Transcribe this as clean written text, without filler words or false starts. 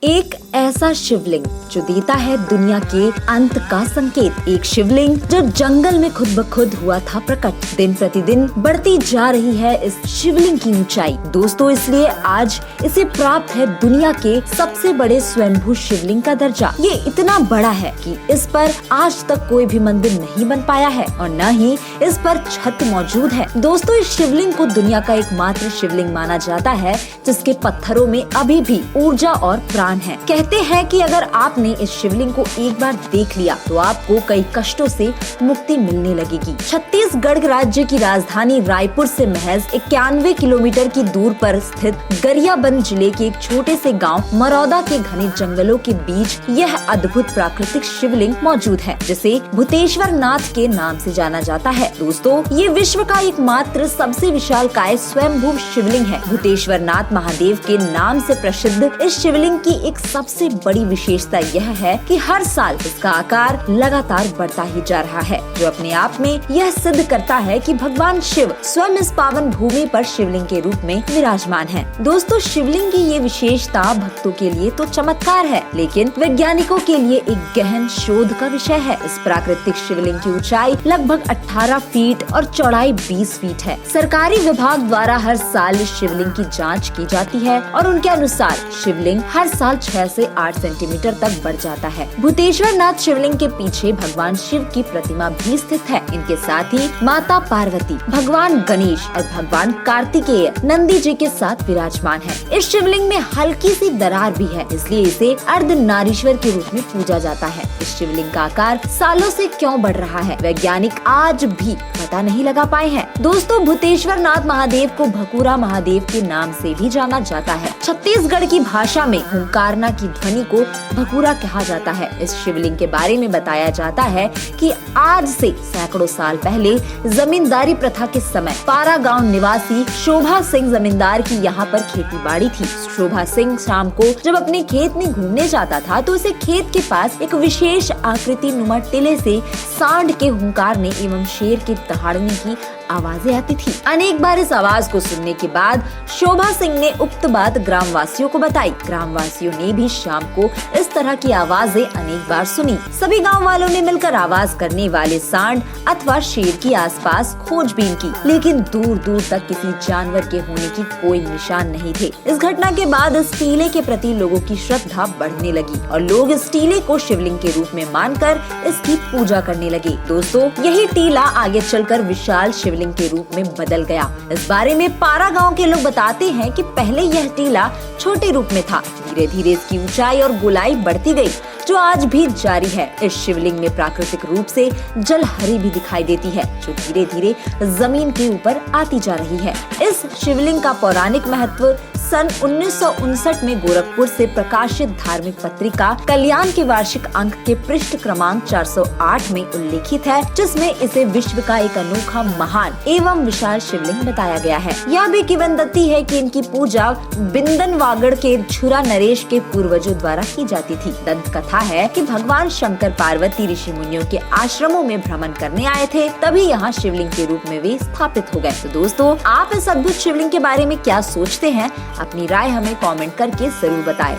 एक ऐसा शिवलिंग जो देता है दुनिया के अंत का संकेत। एक शिवलिंग जो जंगल में खुद ब खुद हुआ था प्रकट। दिन प्रतिदिन बढ़ती जा रही है इस शिवलिंग की ऊंचाई। दोस्तों, इसलिए आज इसे प्राप्त है दुनिया के सबसे बड़े स्वयंभू शिवलिंग का दर्जा। ये इतना बड़ा है कि इस पर आज तक कोई भी मंदिर नहीं बन पाया है और न ही इस पर छत मौजूद है। दोस्तों, इस शिवलिंग को दुनिया का एकमात्र शिवलिंग माना जाता है जिसके पत्थरों में अभी भी ऊर्जा और है। कहते हैं कि अगर आपने इस शिवलिंग को एक बार देख लिया तो आपको कई कष्टों से मुक्ति मिलने लगेगी। छत्तीसगढ़ राज्य की राजधानी रायपुर से महज 91 किलोमीटर की दूर पर स्थित गरियाबंद जिले के एक छोटे से गांव मरौदा के घने जंगलों के बीच यह अद्भुत प्राकृतिक शिवलिंग मौजूद है, जिसे भूतेश्वर नाथ के नाम से जाना जाता है। दोस्तों, ये विश्व का एकमात्र सबसे विशालकाय स्वयंभू शिवलिंग है। भूतेश्वर नाथ महादेव के नाम से प्रसिद्ध इस शिवलिंग की एक सबसे बड़ी विशेषता यह है कि हर साल इसका आकार लगातार बढ़ता ही जा रहा है, जो अपने आप में यह सिद्ध करता है कि भगवान शिव स्वयं इस पावन भूमि पर शिवलिंग के रूप में विराजमान है। दोस्तों, शिवलिंग की ये विशेषता भक्तों के लिए तो चमत्कार है, लेकिन वैज्ञानिकों के लिए एक गहन शोध का विषय है। इस प्राकृतिक शिवलिंग की ऊंचाई लगभग 18 फीट और चौड़ाई 20 फीट है। सरकारी विभाग द्वारा हर साल इस शिवलिंग की जाँच की जाती है और उनके अनुसार शिवलिंग हर साल 6 से 8 सेंटीमीटर तक बढ़ जाता है। भूतेश्वर नाथ शिवलिंग के पीछे भगवान शिव की प्रतिमा भी स्थित है। इनके साथ ही माता पार्वती, भगवान गणेश और भगवान कार्तिकेय नंदी जी के साथ विराजमान है। इस शिवलिंग में हल्की सी दरार भी है, इसलिए इसे अर्धनारीश्वर के रूप में पूजा जाता है। इस शिवलिंग का आकार सालों से क्यों बढ़ रहा है, वैज्ञानिक आज भी पता नहीं लगा पाए हैं। दोस्तों, भूतेश्वर नाथ महादेव को भकुरा महादेव के नाम से भी जाना जाता है। छत्तीसगढ़ की भाषा में हुंकारना की ध्वनि को भकुरा कहा जाता है। इस शिवलिंग के बारे में बताया जाता है कि आज से सैकड़ों साल पहले जमींदारी प्रथा के समय पारा गांव निवासी शोभा सिंह जमींदार की यहाँ पर खेती बाड़ी थी। शोभा सिंह शाम को जब अपने खेत में घूमने जाता था तो उसे खेत के पास एक विशेष आकृति नुमा टिले से सांड के हुंकारने एवं शेर के दहाड़ने की आवाजें आती थी। अनेक बार इस आवाज को सुनने के बाद शोभा सिंह ने उक्त बात ग्रामवासियों को बताई। ग्रामवासियों ने भी शाम को इस तरह की आवाजें अनेक बार सुनी। सभी गांव वालों ने मिलकर आवाज करने वाले सांड अथवा शेर की आसपास खोजबीन की, लेकिन दूर दूर तक किसी जानवर के होने की कोई निशान नहीं थे। इस घटना के बाद इस टीले के प्रति लोगों की श्रद्धा बढ़ने लगी और लोग इस टीले को शिवलिंग के रूप में मानकर इसकी पूजा करने लगे। दोस्तों, यही टीला आगे चलकर विशाल शिवलिंग के रूप में बदल गया। इस बारे में पारा गांव के लोग बताते हैं कि पहले यह टीला छोटे रूप में था। धीरे धीरे इसकी ऊंचाई और गोलाई बढ़ती गई, जो आज भी जारी है। इस शिवलिंग में प्राकृतिक रूप से जलहरी भी दिखाई देती है, जो धीरे धीरे जमीन के ऊपर आती जा रही है। इस शिवलिंग का पौराणिक महत्व सन 1959 में गोरखपुर से प्रकाशित धार्मिक पत्रिका कल्याण के वार्षिक अंक के पृष्ठ क्रमांक 408 में उल्लेखित है, जिसमें इसे विश्व का एक अनोखा, महान एवं विशाल शिवलिंग बताया गया है। यह भी किंवदंती है कि इनकी पूजा बिंदन वागड़ के झुरा नरेश के पूर्वजों द्वारा की जाती थी। दंत कथा है कि भगवान शंकर पार्वती ऋषि मुनियों के आश्रमों में भ्रमण करने आए थे, तभी यहाँ शिवलिंग के रूप में वे स्थापित हो गए। तो दोस्तों, आप इस अद्भुत शिवलिंग के बारे में क्या सोचते हैं? अपनी राय हमें कमेंट करके जरूर बताएं।